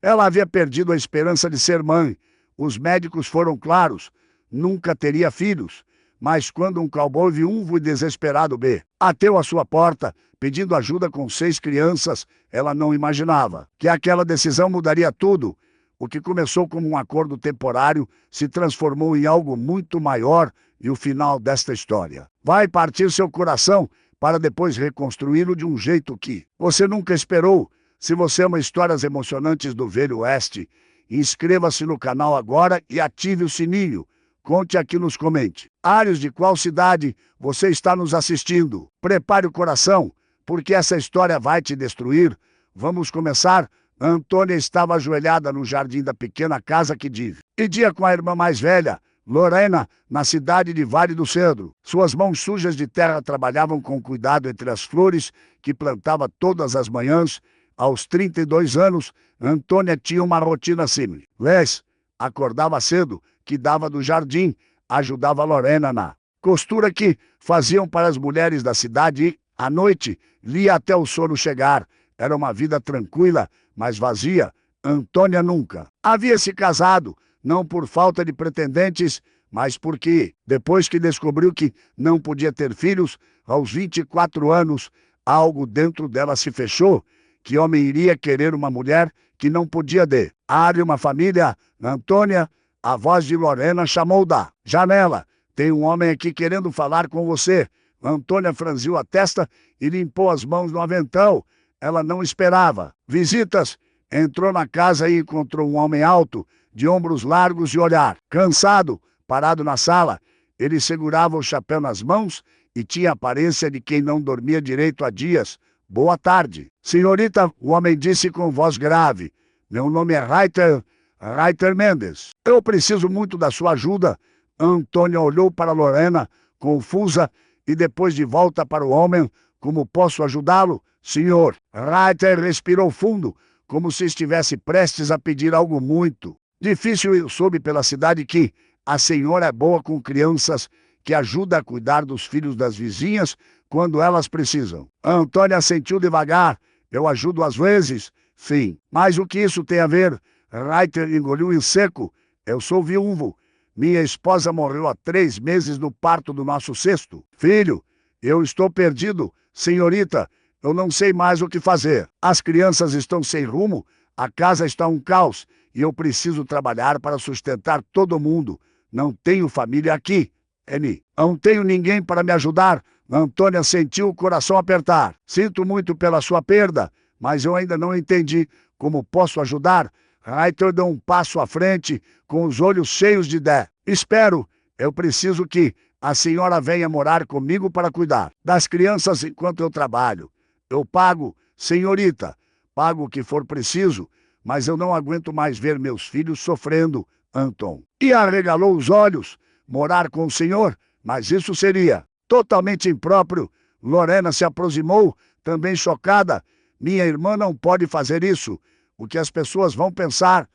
Ela havia perdido a esperança de ser mãe. Os médicos foram claros: nunca teria filhos. Mas quando um cowboy viúvo e desesperado bateu à sua porta, pedindo ajuda com 6 crianças, ela não imaginava que aquela decisão mudaria tudo. O que começou como um acordo temporário se transformou em algo muito maior, e o final desta história vai partir seu coração para depois reconstruí-lo de um jeito que você nunca esperou. Se você ama histórias emocionantes do Velho Oeste, inscreva-se no canal agora e ative o sininho. Conte aqui nos comentários de qual cidade você está nos assistindo. Prepare o coração, porque essa história vai te destruir. Vamos começar. Antônia estava ajoelhada no jardim da pequena casa que dividia com a irmã mais velha, Lorena, na cidade de Vale do Cedro. Suas mãos sujas de terra trabalhavam com cuidado entre as flores que plantava todas as manhãs. Aos 32 anos, Antônia tinha uma rotina simples. Acordava cedo, cuidava do jardim, ajudava Lorena na costura que faziam para as mulheres da cidade e, à noite, lia até o sono chegar. Era uma vida tranquila, mas vazia. Antônia nunca havia se casado, não por falta de pretendentes, mas porque, depois que descobriu que não podia ter filhos, aos 24 anos, algo dentro dela se fechou. Que homem iria querer uma mulher que não podia dar uma família? Antônia, a voz de Lorena chamou da janela. Tem um homem aqui querendo falar com você. Antônia franziu a testa e limpou as mãos no avental. Ela não esperava visitas. Entrou na casa e encontrou um homem alto, de ombros largos e olhar cansado, parado na sala. Ele segurava o chapéu nas mãos e tinha a aparência de quem não dormia direito há dias. Boa tarde. Senhorita, o homem disse com voz grave. Meu nome é Reiter Mendes. Eu preciso muito da sua ajuda. Antônia olhou para Lorena, confusa, e depois de volta para o homem. Como posso ajudá-lo, senhor? Reiter respirou fundo, como se estivesse prestes a pedir algo muito difícil. Eu soube pela cidade que a senhora é boa com crianças, que ajuda a cuidar dos filhos das vizinhas quando elas precisam. Antônia assentiu devagar. Eu ajudo às vezes, sim. Mas o que isso tem a ver? Reiter engoliu em seco. Eu sou viúvo. Minha esposa morreu há 3 meses no parto do nosso 6º filho. Eu estou perdido, senhorita. Eu não sei mais o que fazer. As crianças estão sem rumo, a casa está um caos e eu preciso trabalhar para sustentar todo mundo. Não tenho família aqui. Não tenho ninguém para me ajudar. Antônia sentiu o coração apertar. Sinto muito pela sua perda, mas eu ainda não entendi. Como posso ajudar? Reiter deu um passo à frente, com os olhos cheios de espero. Eu preciso que a senhora venha morar comigo para cuidar das crianças enquanto eu trabalho. Eu pago, senhorita, pago o que for preciso, mas eu não aguento mais ver meus filhos sofrendo, Anton. E arregalou os olhos. Morar com o senhor? Mas isso seria totalmente impróprio. Lorena se aproximou, também chocada. Minha irmã não pode fazer isso. O que as pessoas vão pensar?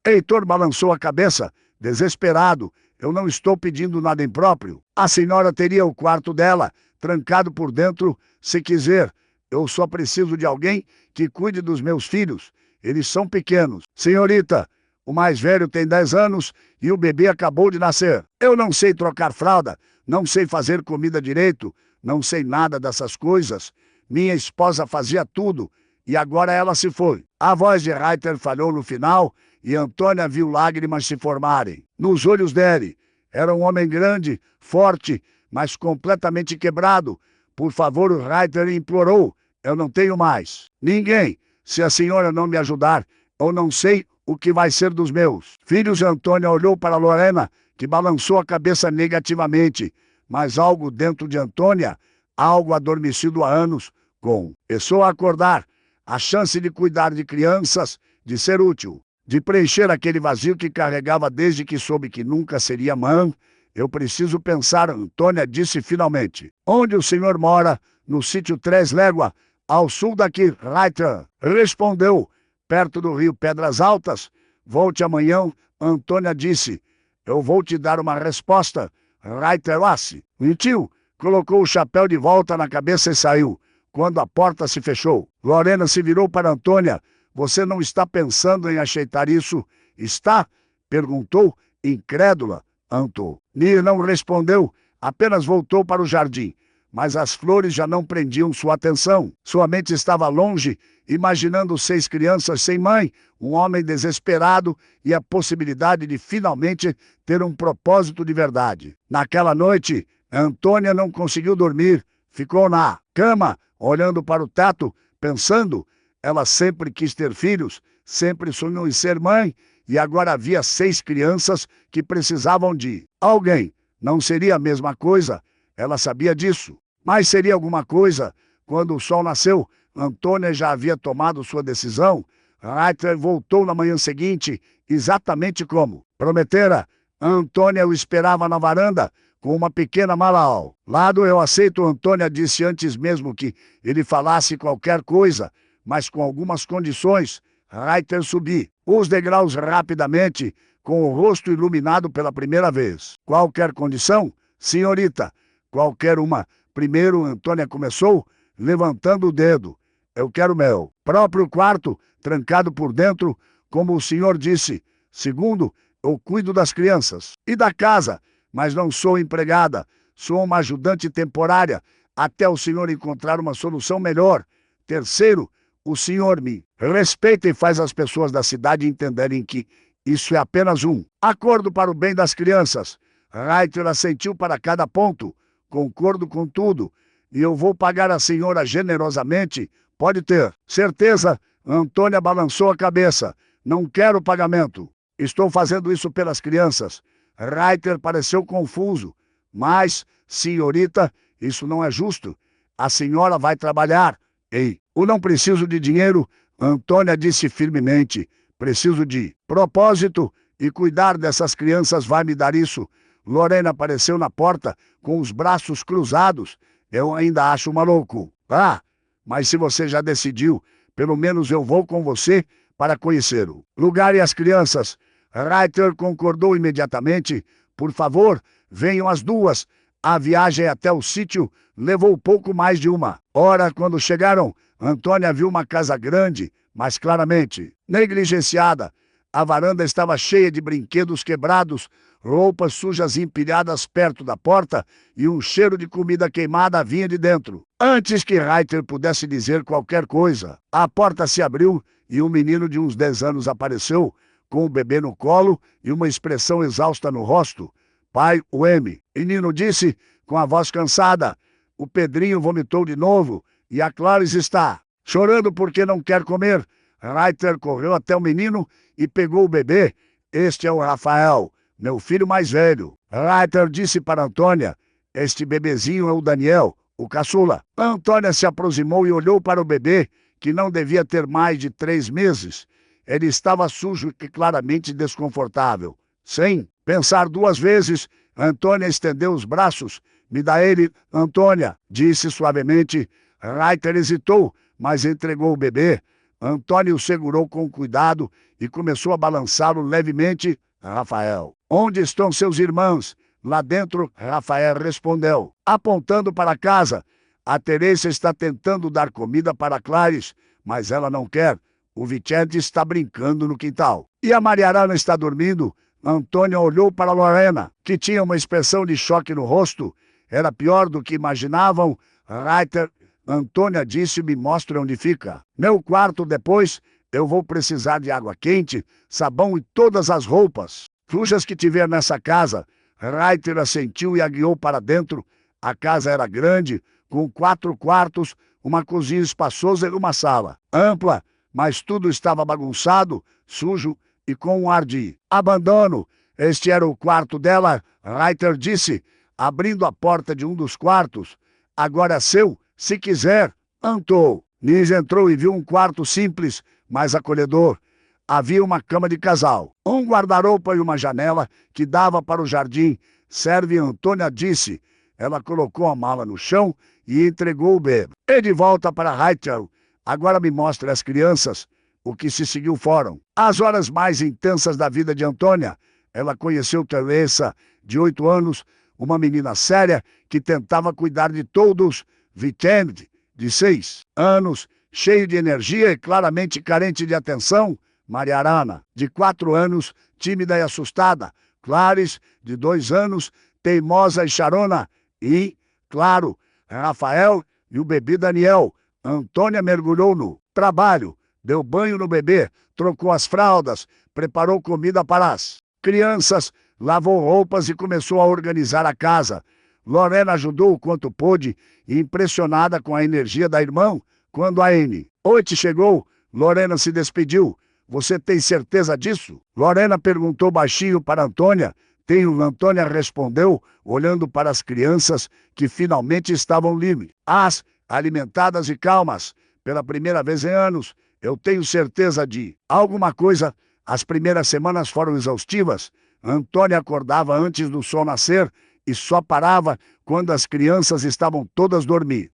Heitor balançou a cabeça, desesperado. Eu não estou pedindo nada impróprio. A senhora teria o quarto dela, trancado por dentro, se quiser. Eu só preciso de alguém que cuide dos meus filhos. Eles são pequenos. Senhorita, o mais velho tem 10 anos e o bebê acabou de nascer. Eu não sei trocar fralda, não sei fazer comida direito, não sei nada dessas coisas. Minha esposa fazia tudo e agora ela se foi. A voz de Reiter falhou no final e Antônia viu lágrimas se formarem nos olhos dele. Era um homem grande, forte, mas completamente quebrado. Por favor, o Reiter implorou. Eu não tenho mais ninguém. Se a senhora não me ajudar, eu não sei o que vai ser dos meus filhos. Antônia olhou para Lorena, que balançou a cabeça negativamente. Mas algo dentro de Antônia, algo adormecido há anos, começou a acordar. A chance de cuidar de crianças, de ser útil, de preencher aquele vazio que carregava desde que soube que nunca seria mãe. Eu preciso pensar, Antônia disse finalmente. Onde o senhor mora? No sítio 3 Léguas, ao sul daqui. Reiter respondeu. Perto do rio Pedras Altas. Volte amanhã, Antônia disse. Eu vou te dar uma resposta. Reiter mentiu, colocou o chapéu de volta na cabeça e saiu. Quando a porta se fechou, Lorena se virou para Antônia. Você não está pensando em ajeitar isso, está? Perguntou, incrédula, Antônia não respondeu, apenas voltou para o jardim. Mas as flores já não prendiam sua atenção. Sua mente estava longe, imaginando 6 crianças sem mãe, um homem desesperado e a possibilidade de finalmente ter um propósito de verdade. Naquela noite, Antônia não conseguiu dormir. Ficou na cama, olhando para o teto, pensando. Ela sempre quis ter filhos, sempre sonhou em ser mãe, e agora havia 6 crianças que precisavam de alguém. Não seria a mesma coisa, ela sabia disso. Mas seria alguma coisa. Quando o sol nasceu, Antônia já havia tomado sua decisão. Reiter voltou na manhã seguinte, exatamente como prometera. Antônia o esperava na varanda, com uma pequena mala ao lado. Eu aceito, Antônia disse antes mesmo que ele falasse qualquer coisa, mas com algumas condições. Reiter subiu os degraus rapidamente, com o rosto iluminado pela primeira vez. Qualquer condição? Senhorita, qualquer uma. Primeiro, Antônia começou, levantando o dedo. Eu quero meu próprio quarto, trancado por dentro, como o senhor disse. Segundo, eu cuido das crianças e da casa, mas não sou empregada. Sou uma ajudante temporária, até o senhor encontrar uma solução melhor. Terceiro, o senhor me respeita e faz as pessoas da cidade entenderem que isso é apenas um acordo para o bem das crianças. Reiter assentiu para cada ponto. Concordo com tudo, e eu vou pagar a senhora generosamente. Pode ter certeza. Antônia balançou a cabeça. Não quero pagamento. Estou fazendo isso pelas crianças. Reiter pareceu confuso. Mas, senhorita, isso não é justo. A senhora vai trabalhar. Ei, eu não preciso de dinheiro, Antônia disse firmemente. Preciso de propósito, e cuidar dessas crianças vai me dar isso. Lorena apareceu na porta, com os braços cruzados. Eu ainda acho maluco. Ah, mas se você já decidiu, pelo menos eu vou com você para conhecer o lugar e as crianças. Reiter concordou imediatamente. Por favor, venham as duas. A viagem até o sítio levou pouco mais de 1 hora. Quando chegaram, Antônia viu uma casa grande, mas claramente negligenciada. A varanda estava cheia de brinquedos quebrados, roupas sujas empilhadas perto da porta e um cheiro de comida queimada vinha de dentro. Antes que Reiter pudesse dizer qualquer coisa, a porta se abriu e um menino de uns 10 anos apareceu, com o bebê no colo e uma expressão exausta no rosto. Pai, o M. Menino disse, com a voz cansada. O Pedrinho vomitou de novo e a Clarice está chorando porque não quer comer. Reiter correu até o menino e pegou o bebê. Este é o Rafael, meu filho mais velho. Reiter disse para Antônia, este bebezinho é o Daniel, o caçula. Antônia se aproximou e olhou para o bebê, que não devia ter mais de 3 meses. Ele estava sujo e claramente desconfortável. Sem pensar 2 vezes, Antônia estendeu os braços. Me dá ele, Antônia, disse suavemente. Reiter hesitou, mas entregou o bebê. Antônia o segurou com cuidado e começou a balançá-lo levemente. Rafael, onde estão seus irmãos? Lá dentro, Rafael respondeu, apontando para a casa. A Teresa está tentando dar comida para Clarice, mas ela não quer. O Vicente está brincando no quintal. E a Mariana está dormindo. Antônia olhou para Lorena, que tinha uma expressão de choque no rosto. Era pior do que imaginavam. Reiter, Antônia disse, me mostre onde fica. Meu quarto depois, eu vou precisar de água quente, sabão e todas as roupas sujas que tiver nessa casa. Reiter assentiu e a guiou para dentro. A casa era grande, com 4 quartos, uma cozinha espaçosa e uma sala ampla, mas tudo estava bagunçado, sujo e com um ar de abandono. Este era o quarto dela, Reiter disse, abrindo a porta de um dos quartos. Agora é seu, se quiser. Nis entrou e viu um quarto simples, mas acolhedor. Havia uma cama de casal, um guarda-roupa e uma janela que dava para o jardim. Serve, Antônia disse. Ela colocou a mala no chão e entregou o bebê. E de volta para Reiter. Agora me mostre as crianças. O que se seguiu foram as horas mais intensas da vida de Antônia. Ela conheceu Teresa, de 8 anos, uma menina séria que tentava cuidar de todos. Vicente, de 6 anos, cheio de energia e claramente carente de atenção, Mariarana, de 4 anos, tímida e assustada, Clarice, de 2 anos, teimosa e charona, e, claro, Rafael e o bebê Daniel. Antônia mergulhou no trabalho, deu banho no bebê, trocou as fraldas, preparou comida para as crianças, lavou roupas e começou a organizar a casa. Lorena ajudou o quanto pôde e, impressionada com a energia da irmã, quando a noite chegou, Lorena se despediu. Você tem certeza disso? Lorena perguntou baixinho para Antônia. Tenho, Antônia respondeu, olhando para as crianças que finalmente estavam livres. Alimentadas e calmas, pela primeira vez em anos, eu tenho certeza de alguma coisa. As primeiras semanas foram exaustivas. Antônia acordava antes do sol nascer e só parava quando as crianças estavam todas dormindo.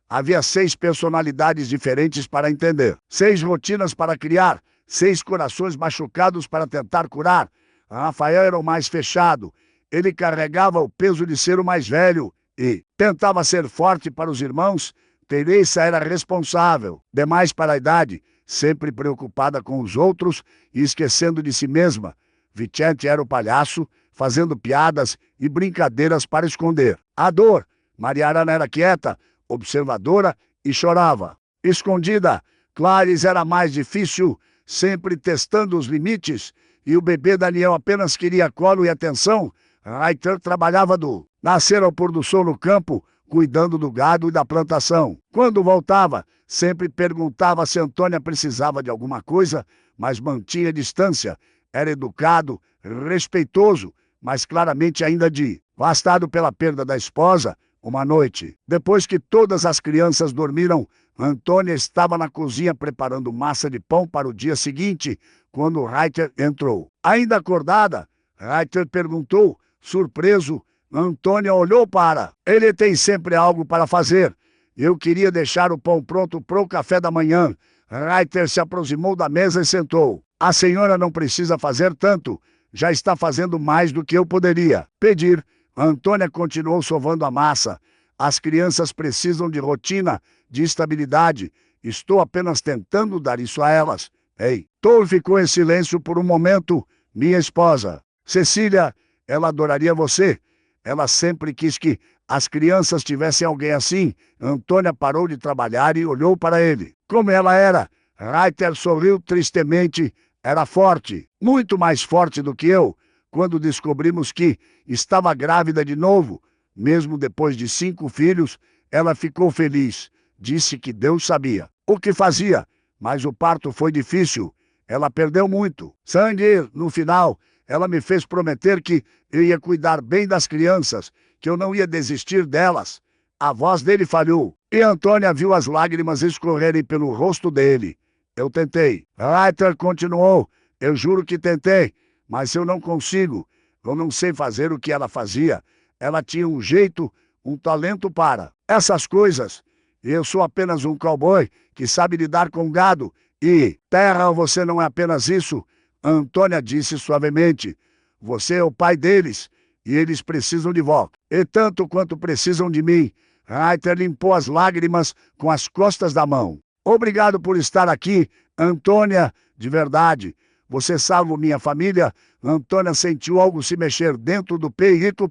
Havia 6 personalidades diferentes para entender, 6 rotinas para criar, 6 corações machucados para tentar curar. Rafael era o mais fechado. Ele carregava o peso de ser o mais velho e tentava ser forte para os irmãos. Teresa era responsável demais para a idade, sempre preocupada com os outros e esquecendo de si mesma. Vicente era o palhaço, fazendo piadas e brincadeiras para esconder a dor. Mariarana era quieta, observadora e chorava escondida. Clarice era mais difícil, sempre testando os limites, e o bebê Daniel apenas queria colo e atenção. Reiter trabalhava do nascer ao pôr do sol no campo, cuidando do gado e da plantação. Quando voltava, sempre perguntava se Antônia precisava de alguma coisa, mas mantinha distância. Era educado, respeitoso, mas claramente ainda devastado pela perda da esposa. Uma noite, depois que todas as crianças dormiram, Antônia estava na cozinha preparando massa de pão para o dia seguinte, quando Reiter entrou. Ainda acordada, Reiter perguntou, surpreso. Antônia olhou para ele. Tem sempre algo para fazer. Eu queria deixar o pão pronto para o café da manhã. Reiter se aproximou da mesa e sentou. A senhora não precisa fazer tanto. Já está fazendo mais do que eu poderia pedir. Antônia continuou sovando a massa. As crianças precisam de rotina, de estabilidade. Estou apenas tentando dar isso a elas. Ei, Thor ficou em silêncio por um momento. Minha esposa, Cecília, ela adoraria você. Ela sempre quis que as crianças tivessem alguém assim. Antônia parou de trabalhar e olhou para ele. Como ela era? Reiter sorriu tristemente. Era forte, muito mais forte do que eu. Quando descobrimos que estava grávida de novo, mesmo depois de 5 filhos, ela ficou feliz. Disse que Deus sabia o que fazia, mas o parto foi difícil. Ela perdeu muito sangue. No final, ela me fez prometer que eu ia cuidar bem das crianças, que eu não ia desistir delas. A voz dele falhou, e Antônia viu as lágrimas escorrerem pelo rosto dele. Eu tentei. Reiter continuou. Eu juro que tentei, mas eu não consigo. Eu não sei fazer o que ela fazia. Ela tinha um jeito, um talento para essas coisas. Eu sou apenas um cowboy que sabe lidar com gado. E terra, você não é apenas isso. Antônia disse suavemente. Você é o pai deles, e eles precisam de volta. E tanto quanto precisam de mim. Reiter limpou as lágrimas com as costas da mão. Obrigado por estar aqui, Antônia, de verdade. Você salva minha família. Antônia sentiu algo se mexer dentro do peito.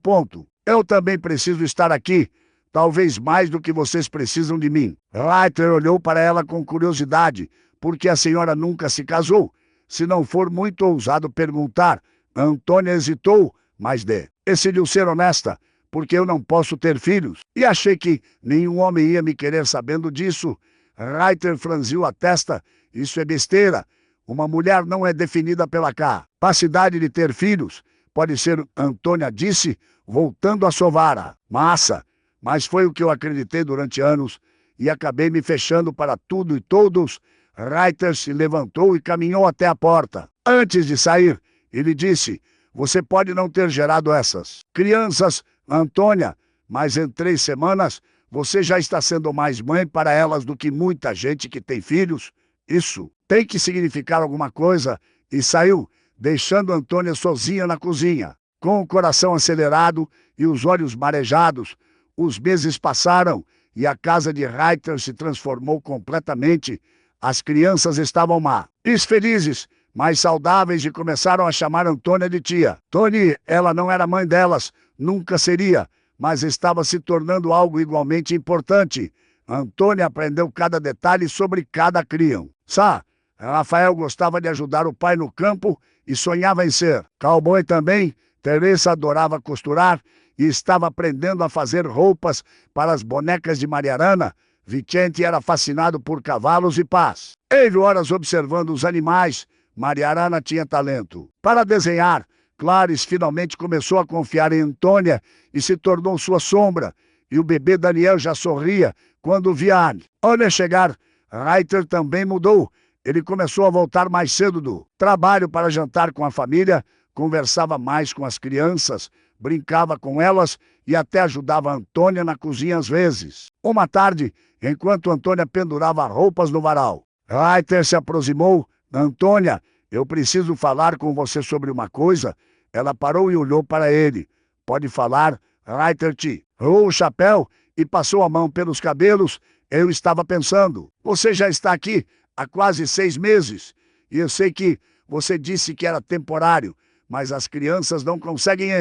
Eu também preciso estar aqui, talvez mais do que vocês precisam de mim. Reiter olhou para ela com curiosidade. Por que a senhora nunca se casou? Se não for muito ousado perguntar. Antônia hesitou, mas decidiu ser honesta, porque eu não posso ter filhos. E achei que nenhum homem ia me querer sabendo disso. Reiter franziu a testa. Isso é besteira. Uma mulher não é definida pela capacidade de ter filhos. Pode ser, Antônia disse, voltando a sovar a massa. Mas foi o que eu acreditei durante anos e acabei me fechando para tudo e todos. Reiter se levantou e caminhou até a porta. Antes de sair, ele disse, você pode não ter gerado essas crianças, Antônia, mas em 3 semanas você já está sendo mais mãe para elas do que muita gente que tem filhos. Isso tem que significar alguma coisa. E saiu, deixando Antônia sozinha na cozinha, com o coração acelerado e os olhos marejados. Os meses passaram e a casa de Reiter se transformou completamente. As crianças estavam mais felizes, mais saudáveis e começaram a chamar Antônia de tia. Tony, ela não era mãe delas, nunca seria, mas estava se tornando algo igualmente importante. Antônia aprendeu cada detalhe sobre cada criança. Rafael gostava de ajudar o pai no campo e sonhava em ser cowboy também. Teresa adorava costurar e estava aprendendo a fazer roupas para as bonecas de Mariana. Vicente era fascinado por cavalos e paz. Teve horas observando os animais. Mariana tinha talento para desenhar. Clarice finalmente começou a confiar em Antônia e se tornou sua sombra. E o bebê Daniel já sorria quando via Olha chegar. Reiter também mudou. Ele começou a voltar mais cedo do trabalho para jantar com a família, conversava mais com as crianças, brincava com elas e até ajudava Antônia na cozinha às vezes. Uma tarde, enquanto Antônia pendurava roupas no varal, Reiter se aproximou. Antônia, eu preciso falar com você sobre uma coisa. Ela parou e olhou para ele. Pode falar? Reiter tirou o chapéu e passou a mão pelos cabelos. Eu estava pensando, você já está aqui há quase 6 meses. E eu sei que você disse que era temporário, mas as crianças não conseguem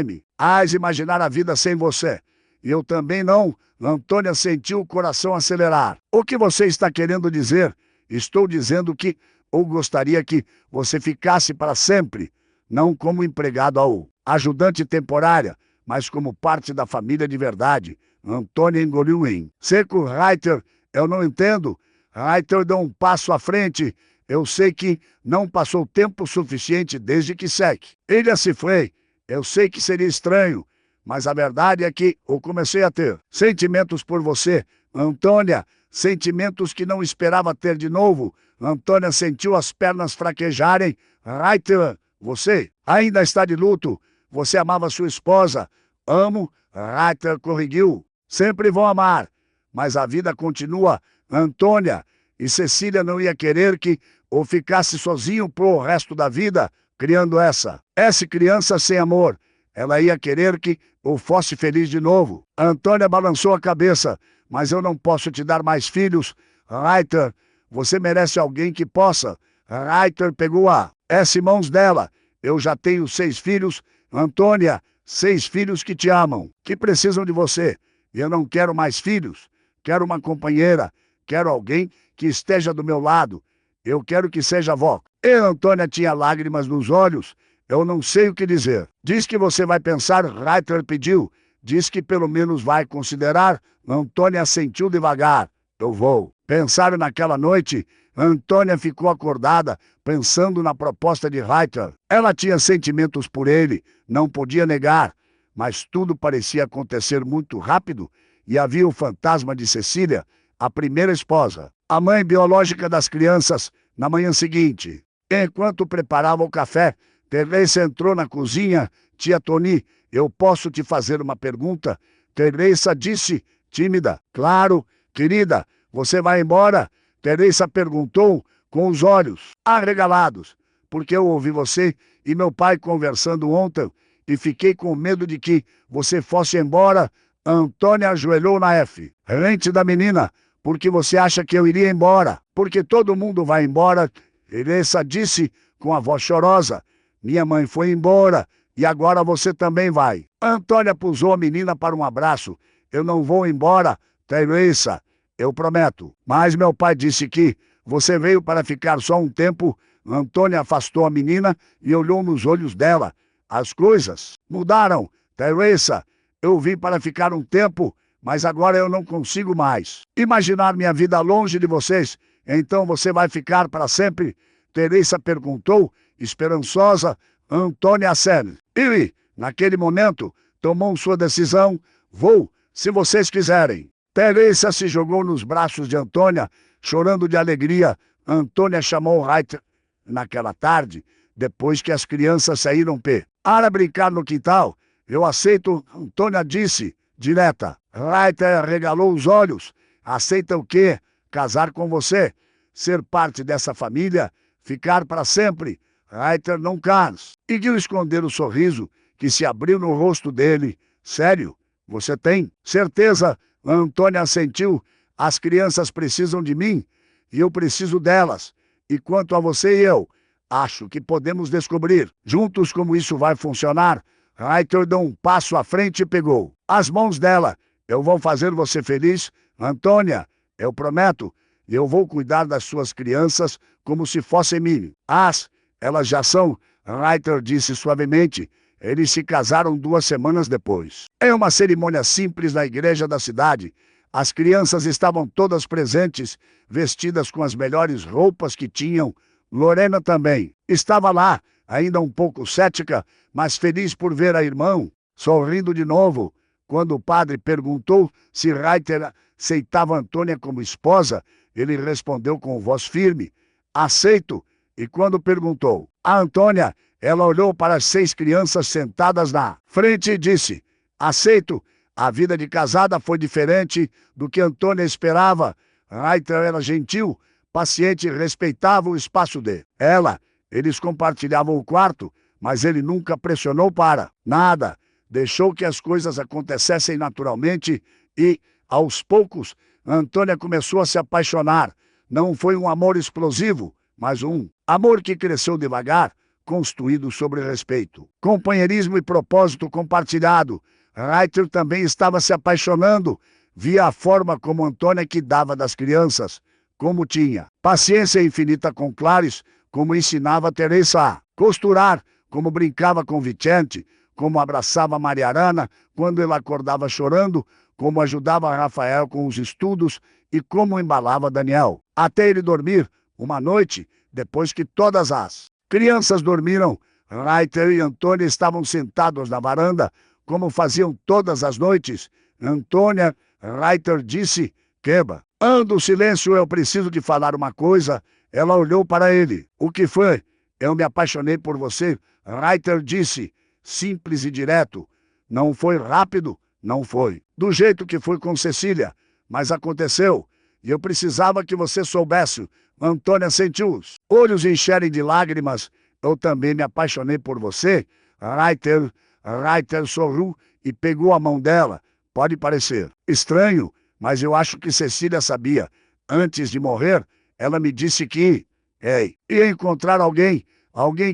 imaginar a vida sem você. E eu também não. Antônia sentiu o coração acelerar. O que você está querendo dizer? Estou dizendo que ou gostaria que você ficasse para sempre, não como empregado ou ajudante temporária, mas como parte da família de verdade. Antônia engoliu em seco. Reiter, eu não entendo. Reiter deu um passo à frente. Eu sei que não passou tempo suficiente desde que ele se foi. Eu sei que seria estranho, mas a verdade é que eu comecei a ter sentimentos por você. Antônia, sentimentos que não esperava ter de novo. Antônia sentiu as pernas fraquejarem. Reiter, você ainda está de luto. Você amava sua esposa. Amo. Reiter corrigiu. Sempre vou amar. Mas a vida continua. Antônia, e Cecília não ia querer que ou ficasse sozinho pro resto da vida, criando essa criança sem amor. Ela ia querer que ou fosse feliz de novo. Antônia balançou a cabeça. Mas eu não posso te dar mais filhos. Reiter, você merece alguém que possa. Reiter pegou as mãos dela. Eu já tenho 6 filhos. Antônia, 6 filhos que te amam, que precisam de você. Eu não quero mais filhos. Quero uma companheira. Quero alguém que esteja do meu lado. Eu quero que seja avó. E Antônia tinha lágrimas nos olhos. Eu não sei o que dizer. Diz que você vai pensar. Reiter pediu. Diz que pelo menos vai considerar. Antônia assentiu devagar. Eu vou pensar naquela noite. Antônia ficou acordada, pensando na proposta de Reiter. Ela tinha sentimentos por ele, não podia negar. Mas tudo parecia acontecer muito rápido e havia o fantasma de Cecília, a primeira esposa, a mãe biológica das crianças, na manhã seguinte. Enquanto preparava o café, Teresa entrou na cozinha. Tia Toni, eu posso te fazer uma pergunta? Teresa disse, tímida. Claro, querida, você vai embora? Teresa perguntou com os olhos arregalados. Porque eu ouvi você e meu pai conversando ontem e fiquei com medo de que você fosse embora. Antônia ajoelhou na frente da menina. Porque você acha que eu iria embora? Porque todo mundo vai embora. Teresa disse com a voz chorosa. Minha mãe foi embora e agora você também vai. Antônia pusou a menina para um abraço. Eu não vou embora, Teresa, eu prometo. Mas meu pai disse que você veio para ficar só um tempo. Antônia afastou a menina e olhou nos olhos dela. As coisas mudaram, Teresa. Eu vim para ficar um tempo, mas agora eu não consigo mais imaginar minha vida longe de vocês. Então você vai ficar para sempre? Teresa perguntou, esperançosa. Antônia acene. E, naquele momento, tomou sua decisão. Vou, se vocês quiserem. Teresa se jogou nos braços de Antônia, chorando de alegria. Antônia chamou Reiter naquela tarde, depois que as crianças saíram para brincar no quintal. Eu aceito, Antônia disse, direta. Reiter regalou os olhos. Aceita o quê? Casar com você? Ser parte dessa família? Ficar para sempre? Reiter não conseguiu esconder o sorriso que se abriu no rosto dele. Sério? Você tem certeza? Antônia assentiu. As crianças precisam de mim e eu preciso delas. E quanto a você e eu, acho que podemos descobrir juntos como isso vai funcionar. Reiter deu um passo à frente e pegou as mãos dela. Eu vou fazer você feliz, Antônia. Eu prometo. Eu vou cuidar das suas crianças como se fossem minhas. Elas já são, Reiter disse suavemente. Eles se casaram 2 semanas depois. Em uma cerimônia simples na igreja da cidade, as crianças estavam todas presentes, vestidas com as melhores roupas que tinham. Lorena também estava lá, ainda um pouco cética, mas feliz por ver a irmã, sorrindo de novo. Quando o padre perguntou se Reiter aceitava Antônia como esposa, ele respondeu com voz firme: aceito. E quando perguntou a Antônia, ela olhou para as 6 crianças sentadas na frente e disse: aceito. A vida de casada foi diferente do que Antônia esperava. Reiter era gentil, paciente e respeitava o espaço dela. Eles compartilhavam o quarto, mas ele nunca pressionou para nada. Deixou que as coisas acontecessem naturalmente e, aos poucos, Antônia começou a se apaixonar. Não foi um amor explosivo, mas um amor que cresceu devagar, construído sobre respeito, companheirismo e propósito compartilhado. Reiter também estava se apaixonando. Via a forma como Antônia cuidava das crianças, como tinha paciência infinita com Clarice, como ensinava Teresa a costurar, como brincava com Vicente, como abraçava Mariana quando ele acordava chorando, como ajudava Rafael com os estudos e como embalava Daniel até ele dormir. Uma noite, depois que todas as crianças dormiram, Reiter e Antônia estavam sentados na varanda, como faziam todas as noites. Antônia, Reiter disse: Queba. Anda, silêncio, eu preciso de falar uma coisa. Ela olhou para ele. O que foi? Eu me apaixonei por você, Reiter disse, simples e direto. Não foi rápido, não foi do jeito que foi com Cecília, mas aconteceu. E eu precisava que você soubesse. Antônia sentiu os olhos encherem de lágrimas. Eu também me apaixonei por você. Reiter sorriu e pegou a mão dela. Pode parecer estranho, mas eu acho que Cecília sabia. Antes de morrer, ela me disse que ia encontrar alguém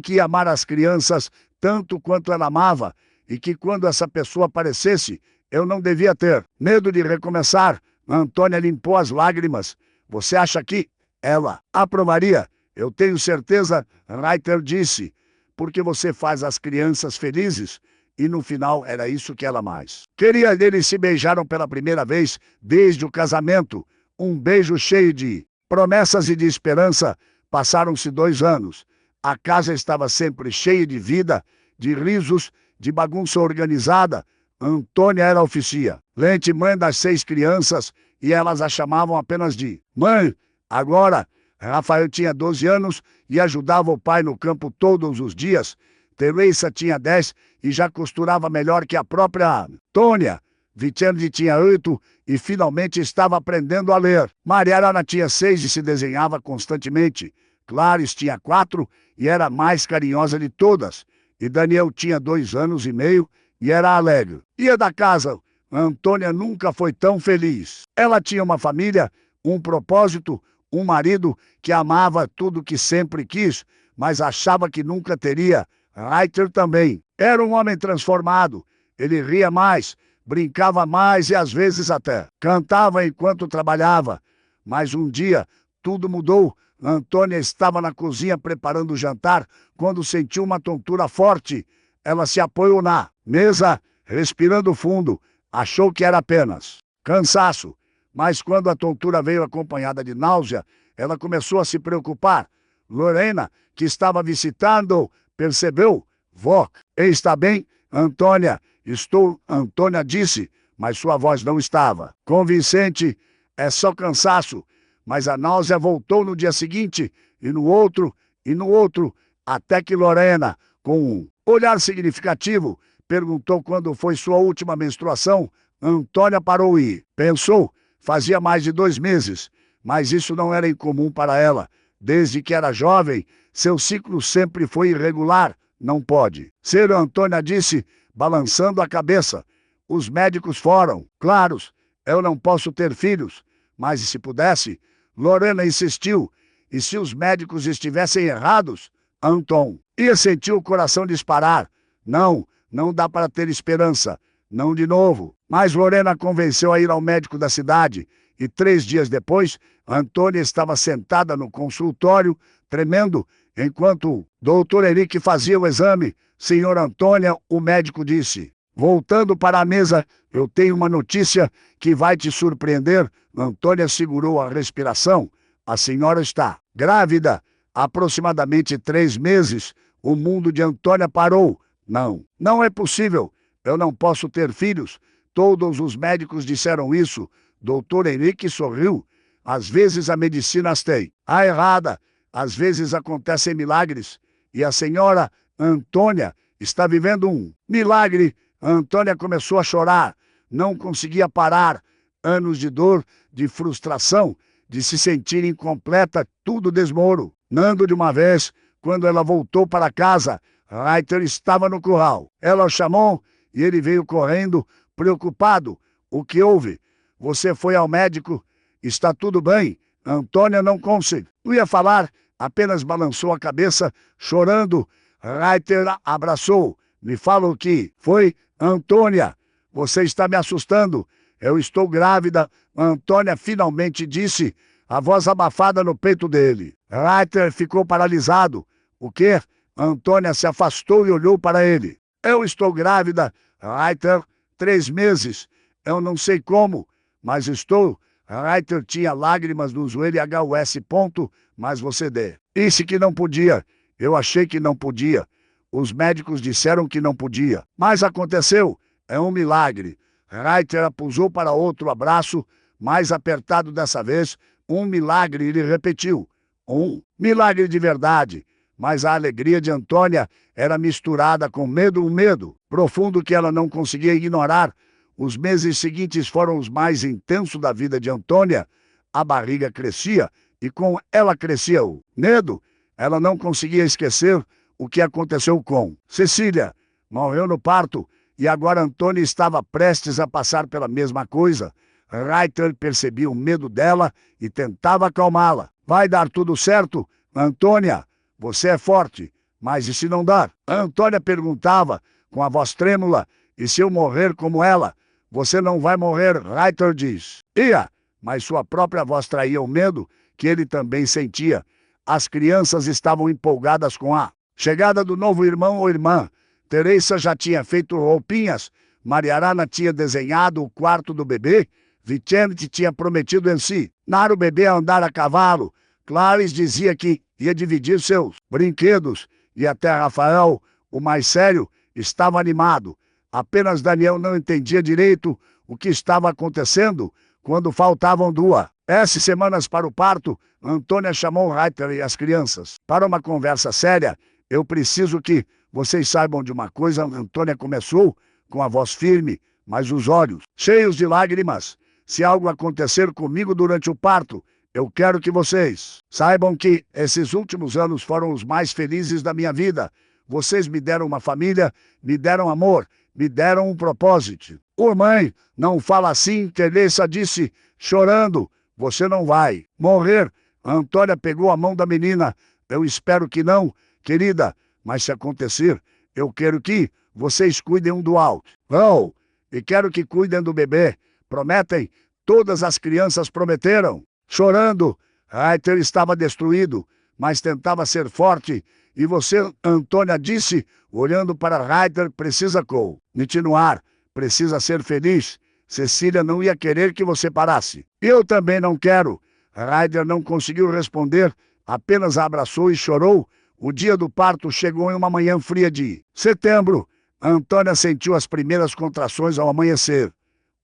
que ia amar as crianças tanto quanto ela amava, e que quando essa pessoa aparecesse, eu não devia ter medo de recomeçar. Antônia limpou as lágrimas. Você acha que ela aprovaria? Eu tenho certeza, Reiter disse, porque você faz as crianças felizes. E no final era isso que ela mais queria. Eles se beijaram pela primeira vez desde o casamento. Um beijo cheio de promessas e de esperança. Passaram-se 2 anos. A casa estava sempre cheia de vida, de risos, de bagunça organizada. Antônia era a oficia lente mãe das 6 crianças e elas a chamavam apenas de mãe. Agora, Rafael tinha 12 anos e ajudava o pai no campo todos os dias. Teresa tinha 10 e já costurava melhor que a própria Antônia. Vicente tinha 8 e finalmente estava aprendendo a ler. Mariana tinha 6 e se desenhava constantemente. Clarice tinha 4 e era a mais carinhosa de todas. E Daniel tinha 2 anos e meio e era alegre. Ia da casa. Antônia nunca foi tão feliz. Ela tinha uma família, um propósito, um marido que amava tudo que sempre quis, mas achava que nunca teria. Reiter também era um homem transformado. Ele ria mais, brincava mais e às vezes até cantava enquanto trabalhava. Mas um dia tudo mudou. Antônia estava na cozinha preparando o jantar quando sentiu uma tontura forte. Ela se apoiou na mesa, respirando fundo. Achou que era apenas cansaço. Mas quando a tontura veio acompanhada de náusea, ela começou a se preocupar. Lorena, que estava visitando, percebeu. Vó, está bem? Antônia, estou, Antônia disse, mas sua voz não estava convincente. É só cansaço. Mas a náusea voltou no dia seguinte, e no outro, até que Lorena, com um olhar significativo, perguntou quando foi sua última menstruação. Antônia parou e pensou. Fazia mais de 2 meses, mas isso não era incomum para ela. Desde que era jovem, seu ciclo sempre foi irregular. Não pode ser, Antônia disse, balançando a cabeça. Os médicos foram claros. Eu não posso ter filhos, mas e se pudesse? Lorena insistiu. E se os médicos estivessem errados? Anton ia sentir o coração disparar. Não, não dá para ter esperança. Não de novo. Mas Lorena convenceu a ir ao médico da cidade. E 3 dias depois, Antônia estava sentada no consultório, tremendo, enquanto o doutor Henrique fazia o exame. Senhor Antônia, o médico disse. Voltando para a mesa, eu tenho uma notícia que vai te surpreender. Antônia segurou a respiração. A senhora está grávida. Aproximadamente 3 meses. O mundo de Antônia parou. Não, não é possível. Eu não posso ter filhos. Todos os médicos disseram isso. Doutor Henrique sorriu. Às vezes a medicina as tem. A errada. Às vezes acontecem milagres. E a senhora Antônia está vivendo um milagre. Antônia começou a chorar. Não conseguia parar. Anos de dor, de frustração, de se sentir incompleta, tudo desmoronando de uma vez. Quando ela voltou para casa, Reiter estava no curral. Ela o chamou e ele veio correndo, preocupado. O que houve? Você foi ao médico? Está tudo bem? Antônia não conseguia falar, apenas balançou a cabeça, chorando. Reiter a abraçou. Me fala o que foi? Antônia, você está me assustando. Eu estou grávida. Antônia finalmente disse, a voz abafada no peito dele. Reiter ficou paralisado. O quê? Antônia se afastou e olhou para ele. Eu estou grávida. Reiter, 3 meses. Eu não sei como, mas estou. Reiter tinha lágrimas no joelho HUS. Mas você disse que não podia. Eu achei que não podia. Os médicos disseram que não podia. Mas aconteceu. É um milagre. Reiter pusou para outro abraço, mais apertado dessa vez. Um milagre, ele repetiu. Um milagre de verdade. Mas a alegria de Antônia era misturada com medo, um medo profundo que ela não conseguia ignorar. Os meses seguintes foram os mais intensos da vida de Antônia. A barriga crescia e com ela crescia o medo. Ela não conseguia esquecer o que aconteceu com Cecília. Morreu no parto e agora Antônia estava prestes a passar pela mesma coisa. Reiter percebia o medo dela e tentava acalmá-la. Vai dar tudo certo, Antônia. Você é forte, mas e se não dar? Antônia perguntava com a voz trêmula. E se eu morrer como ela? Você não vai morrer, Reiter diz. Ia, mas sua própria voz traía o medo que ele também sentia. As crianças estavam empolgadas com a chegada do novo irmão ou irmã. Teresa já tinha feito roupinhas. Mariarana tinha desenhado o quarto do bebê. Vicente tinha prometido ensinar o bebê a andar a cavalo. Clarice dizia que ia dividir seus brinquedos. E até Rafael, o mais sério, estava animado. Apenas Daniel não entendia direito o que estava acontecendo quando faltavam 2 semanas para o parto. Antônia chamou Reiter e as crianças para uma conversa séria. Eu preciso que vocês saibam de uma coisa. Antônia começou com a voz firme, mas os olhos cheios de lágrimas. Se algo acontecer comigo durante o parto, eu quero que vocês saibam que esses últimos anos foram os mais felizes da minha vida. Vocês me deram uma família, me deram amor, me deram um propósito. Ô mãe, não fala assim, Teresa disse, chorando. Você não vai morrer. Antônia pegou a mão da menina. Eu espero que não, querida, mas se acontecer, eu quero que vocês cuidem um do outro. Vão, e quero que cuidem do bebê. Prometem? Todas as crianças prometeram. Chorando, Reiter estava destruído, mas tentava ser forte. E você, Antônia disse, olhando para Reiter, precisa continuar, precisa ser feliz. Cecília não ia querer que você parasse. Eu também não quero. Reiter não conseguiu responder, apenas a abraçou e chorou. O dia do parto chegou em uma manhã fria de setembro. Antônia sentiu as primeiras contrações ao amanhecer.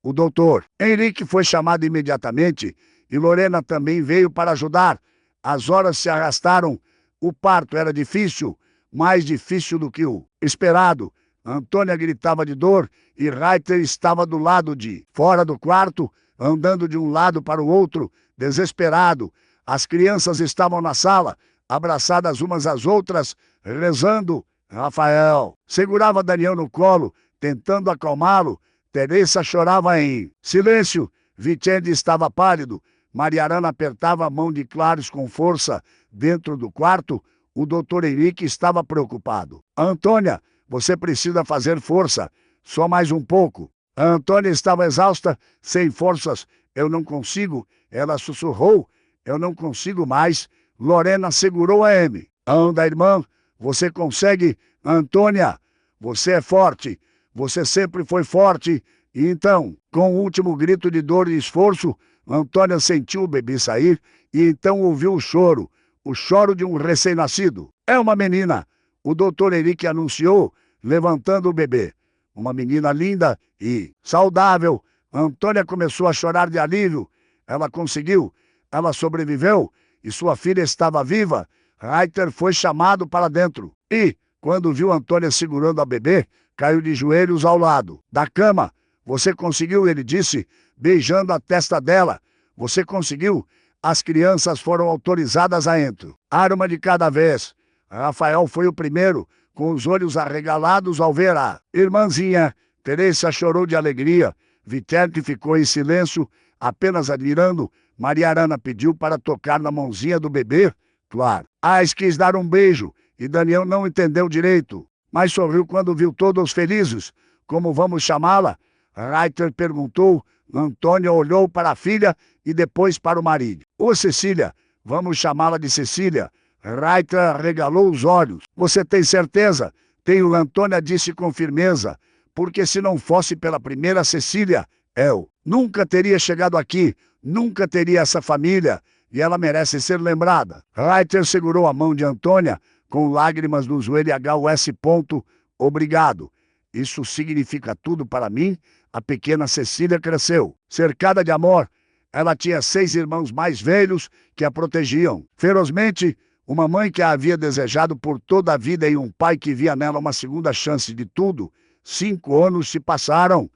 O doutor Henrique foi chamado imediatamente e Lorena também veio para ajudar. As horas se arrastaram. O parto era difícil, mais difícil do que o esperado. Antônia gritava de dor e Reiter estava do lado de fora do quarto, andando de um lado para o outro, desesperado. As crianças estavam na sala, abraçadas umas às outras, rezando. Rafael segurava Daniel no colo, tentando acalmá-lo. Teresa chorava em silêncio. Vicente estava pálido. Mariarana apertava a mão de Clarice com força. Dentro do quarto, o doutor Henrique estava preocupado. Antônia, você precisa fazer força. Só mais um pouco. A Antônia estava exausta, sem forças. Eu não consigo. Ela sussurrou. Eu não consigo mais. Lorena segurou a M. Anda, irmã. Você consegue. Antônia, você é forte. Você sempre foi forte. E então, com o último grito de dor e esforço, Antônia sentiu o bebê sair e então ouviu o choro de um recém-nascido. É uma menina, o doutor Henrique anunciou, levantando o bebê. Uma menina linda e saudável. Antônia começou a chorar de alívio. Ela conseguiu, ela sobreviveu e sua filha estava viva. Reiter foi chamado para dentro e, quando viu Antônia segurando a bebê, caiu de joelhos ao lado da cama. Você conseguiu, ele disse, beijando a testa dela. Você conseguiu. As crianças foram autorizadas a entrar. Arma de cada vez. Rafael foi o primeiro, com os olhos arregalados ao ver a irmãzinha. Teresa chorou de alegria. Vicente ficou em silêncio, apenas admirando. Mariarana pediu para tocar na mãozinha do bebê. Claro. Ais quis dar um beijo, e Daniel não entendeu direito, mas sorriu quando viu todos felizes. Como vamos chamá-la? Reiter perguntou. Antônia olhou para a filha e depois para o marido. Ô Cecília, vamos chamá-la de Cecília. Reiter regalou os olhos. Você tem certeza? Tenho, Antônia disse com firmeza. Porque se não fosse pela primeira Cecília, eu nunca teria chegado aqui, nunca teria essa família. E ela merece ser lembrada. Reiter segurou a mão de Antônia com lágrimas no joelho HUS. Obrigado. Isso significa tudo para mim. A pequena Cecília cresceu, cercada de amor. Ela tinha 6 irmãos mais velhos que a protegiam ferozmente, uma mãe que a havia desejado por toda a vida e um pai que via nela uma segunda chance de tudo. 5 anos se passaram.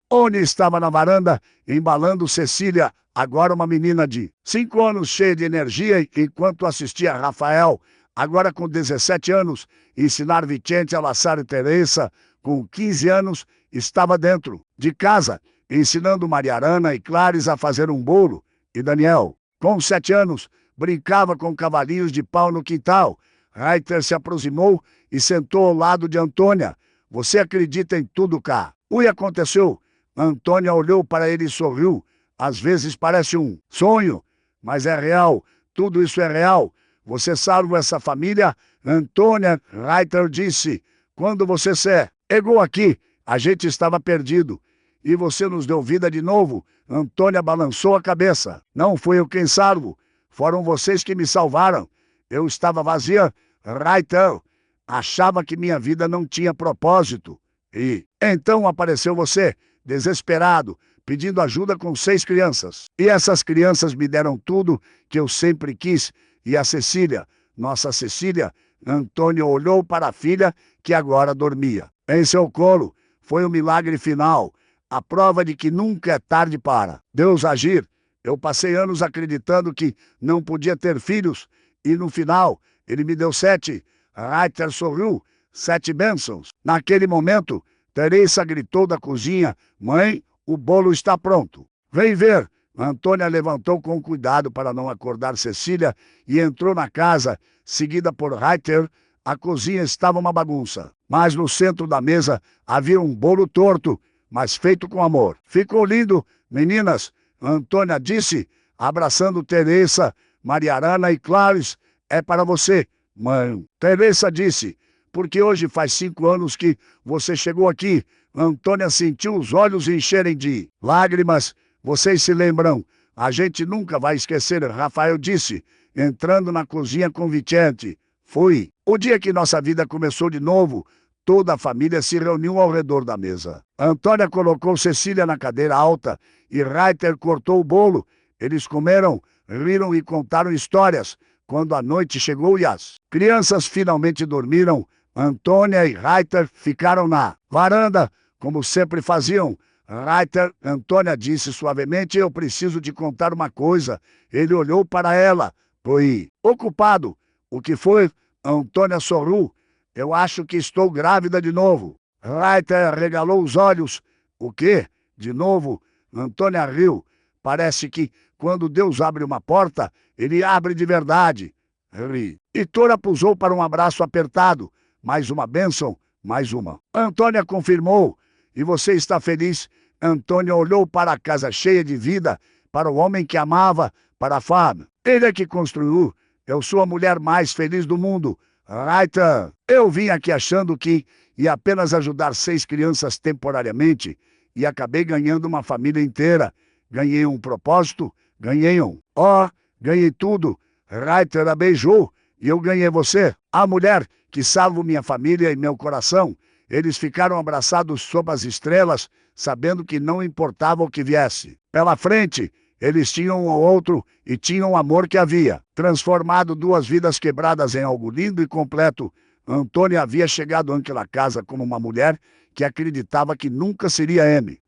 Oni estava na varanda, embalando Cecília, agora uma menina de 5 anos cheia de energia, enquanto assistia a Rafael, agora com 17 anos, ensinar Vicente a laçar Teresa. Com 15 anos, estava dentro de casa, ensinando Mariarana e Clarice a fazer um bolo. E Daniel, com 7 anos, brincava com cavalinhos de pau no quintal. Reiter se aproximou e sentou ao lado de Antônia. Você acredita em tudo cá? O que aconteceu? Antônia olhou para ele e sorriu. Às vezes parece um sonho, mas é real. Tudo isso é real. Você salva essa família? Antônia, Reiter disse. Quando você chegou aqui, a gente estava perdido. E você nos deu vida de novo. Antônia balançou a cabeça. Não fui eu quem salvo. Foram vocês que me salvaram. Eu estava vazia. Reiter achava que minha vida não tinha propósito. E então apareceu você, desesperado, pedindo ajuda com 6 crianças. E essas crianças me deram tudo que eu sempre quis. E a Cecília, nossa Cecília, Antônia olhou para a filha que agora dormia em seu colo. Foi o milagre final, a prova de que nunca é tarde para Deus agir. Eu passei anos acreditando que não podia ter filhos, e no final ele me deu 7. Reiter sorriu. 7 bênçãos. Naquele momento, Teresa gritou da cozinha: mãe, o bolo está pronto. Vem ver. Antônia levantou com cuidado para não acordar Cecília e entrou na casa, seguida por Reiter. A cozinha estava uma bagunça, mas no centro da mesa havia um bolo torto, mas feito com amor. Ficou lindo, meninas, Antônia disse, abraçando Teresa, Mariarana e Clarice. É para você, mãe. Teresa disse, porque hoje faz 5 anos que você chegou aqui. Antônia sentiu os olhos encherem de lágrimas. Vocês se lembram? A gente nunca vai esquecer, Rafael disse, entrando na cozinha com Vicente. Foi o dia que nossa vida começou de novo. Toda a família se reuniu ao redor da mesa. Antônia colocou Cecília na cadeira alta e Reiter cortou o bolo. Eles comeram, riram e contaram histórias. Quando a noite chegou e as crianças finalmente dormiram, Antônia e Reiter ficaram na varanda, como sempre faziam. Reiter, Antônia disse suavemente, eu preciso te contar uma coisa. Ele olhou para ela. Foi ocupado. O que foi? Antônia sorriu. Eu acho que estou grávida de novo. Reiter regalou os olhos. O quê? De novo? Antônia riu. Parece que, quando Deus abre uma porta, ele abre de verdade. E Tora pusou para um abraço apertado. Mais uma bênção, mais uma. Antônia confirmou. E você está feliz? Antônia olhou para a casa cheia de vida, para o homem que amava, para a Fábio. Ele é que construiu. Eu sou a mulher mais feliz do mundo. Reiter, eu vim aqui achando que ia apenas ajudar 6 crianças temporariamente e acabei ganhando uma família inteira. Ganhei um propósito, ganhei ganhei tudo. Reiter a beijou e eu ganhei você. A mulher que salvo minha família e meu coração. Eles ficaram abraçados sob as estrelas, sabendo que não importava o que viesse. Pela frente, eles tinham um ao outro e tinham o amor que havia transformado 2 vidas quebradas em algo lindo e completo. Antônia havia chegado àquela casa como uma mulher que acreditava que nunca seria M.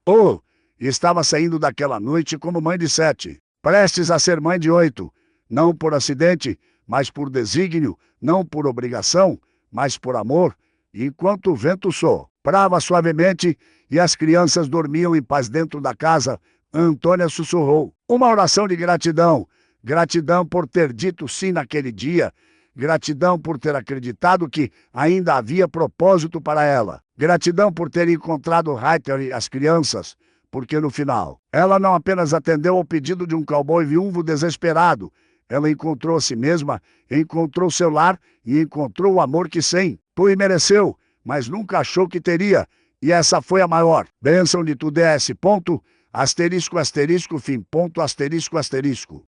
E estava saindo daquela noite como mãe de 7, prestes a ser mãe de 8. Não por acidente, mas por desígnio, não por obrigação, mas por amor. E enquanto o vento soprava suavemente e as crianças dormiam em paz dentro da casa, Antônia sussurrou uma oração de gratidão. Gratidão por ter dito sim naquele dia. Gratidão por ter acreditado que ainda havia propósito para ela. Gratidão por ter encontrado Reiter e as crianças. Porque no final, ela não apenas atendeu ao pedido de um cowboy viúvo desesperado. Ela encontrou a si mesma, encontrou seu lar e encontrou o amor que sempre mereceu, mas nunca achou que teria. E essa foi a maior bênção de tudo. É esse ponto, asterisco, asterisco, fim, ponto, asterisco, asterisco.